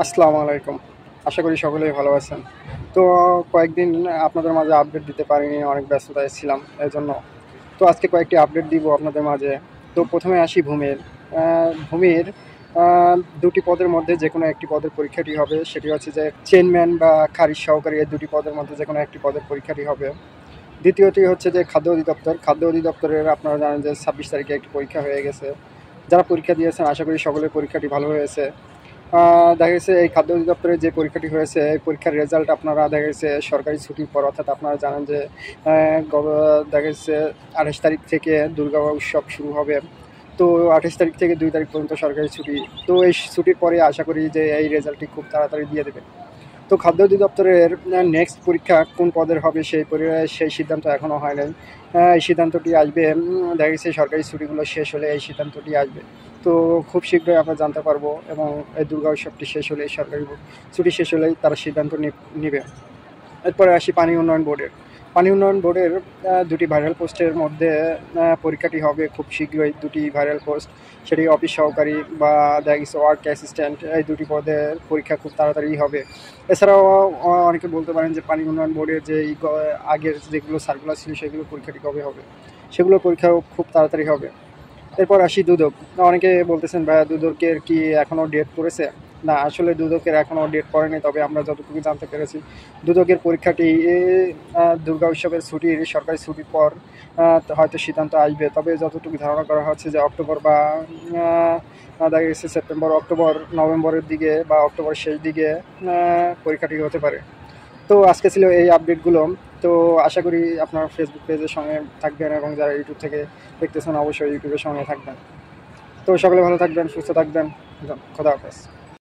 আসসালামু আলাইকুম। আশা করি সকলেই ভালো আছেন। তো কয়েকদিন আপনাদের মাঝে আপডেট দিতে পারিনি, অনেক ব্যস্ততায় ছিলাম এজন্য। তো আজকে কয়েকটি আপডেট দিব আপনাদের মাঝে। তো প্রথমে আসি ভূমির। ভূমির ২টি পদের মধ্যে যেকোনো একটি পদের পরীক্ষাটি হবে। সেটি হচ্ছে যে চেইনম্যান বা খারিজ সহকারী, এই ২টি পদের মধ্যে যেকোনো একটি পদের পরীক্ষাটি হবে। দ্বিতীয়টি হচ্ছে যে খাদ্য অধিদপ্তর। খাদ্য অধিদপ্তরের আপনারা জানেন যে ২৬ তারিখে একটি পরীক্ষা হয়ে গেছে। যারা পরীক্ষা দিয়েছেন আশা করি সকলের পরীক্ষাটি ভালো হয়েছে। দেখা গেছে এই খাদ্য অধিদপ্তরের যে পরীক্ষাটি হয়েছে, এই পরীক্ষার রেজাল্ট আপনারা দেখা গেছে সরকারি ছুটির পর, অর্থাৎ আপনারা জানেন যে দেখা গেছে ২৮ তারিখ থেকে দুর্গা উৎসব শুরু হবে। তো ২৮ তারিখ থেকে ২ তারিখ পর্যন্ত সরকারি ছুটি। তো এই ছুটির পরে আশা করি যে এই রেজাল্টটি খুব তাড়াতাড়ি দিয়ে দেবে। তো খাদ্য অধিদপ্তরের নেক্সট পরীক্ষা কোন পদের হবে সেই সিদ্ধান্ত এখনও হয় নাই। এই সিদ্ধান্তটি আসবে, দেখা গেছে সরকারি ছুটিগুলো শেষ হলে এই সিদ্ধান্তটি আসবে। তো খুব শীঘ্রই আমরা জানতে পারবো, এবং এই দুর্গা উৎসবটি শেষ হলেই, সরকারি ছুটি শেষ হলেই তারা সিদ্ধান্ত নিবে। এরপরে আসি পানি উন্নয়ন বোর্ডের। পানি উন্নয়ন বোর্ডের ২টি ভাইরাল পোস্টের মধ্যে পরীক্ষাটি হবে খুব শীঘ্রই। ২টি ভাইরাল পোস্ট, সেটি অফিস সহকারী বা দেখা গেছে ওয়ার্ক অ্যাসিস্ট্যান্ট, এই ২টি পদের পরীক্ষা খুব তাড়াতাড়ি হবে। এছাড়াও অনেকে বলতে পারেন যে পানি উন্নয়ন বোর্ডের যে আগের যেগুলো সার্কুলার ছিল সেগুলো পরীক্ষাটি কবে হবে, সেগুলো পরীক্ষাও খুব তাড়াতাড়ি হবে। এরপর আসি দুদক। অনেকে বলতেছেন ভাইয়া দুদকের কি এখনও ডেট পড়েছে? না, আসলে দুদকের এখনও ডেট পড়েনি। তবে আমরা যতটুকু জানতে পেরেছি, দুদকের পরীক্ষাটি দুর্গা উৎসবের ছুটির, সরকারি ছুটির পর হয়তো সিদ্ধান্ত আসবে। তবে যতটুকু ধারণা করা হচ্ছে যে অক্টোবর বা দেখা গেছে সেপ্টেম্বর, অক্টোবর, নভেম্বরের দিকে বা অক্টোবরের শেষ দিকে পরীক্ষাটি হতে পারে। তো আজকে ছিল এই আপডেটগুলো। তো আশা করি আপনার ফেসবুক পেজের সঙ্গে থাকবেন, এবং যারা ইউটিউব থেকে দেখতেছেন অবশ্যই ইউটিউবের সঙ্গে থাকবেন। তো সকলে ভালো থাকবেন, সুস্থ থাকবেন। খোদা হাফেজ।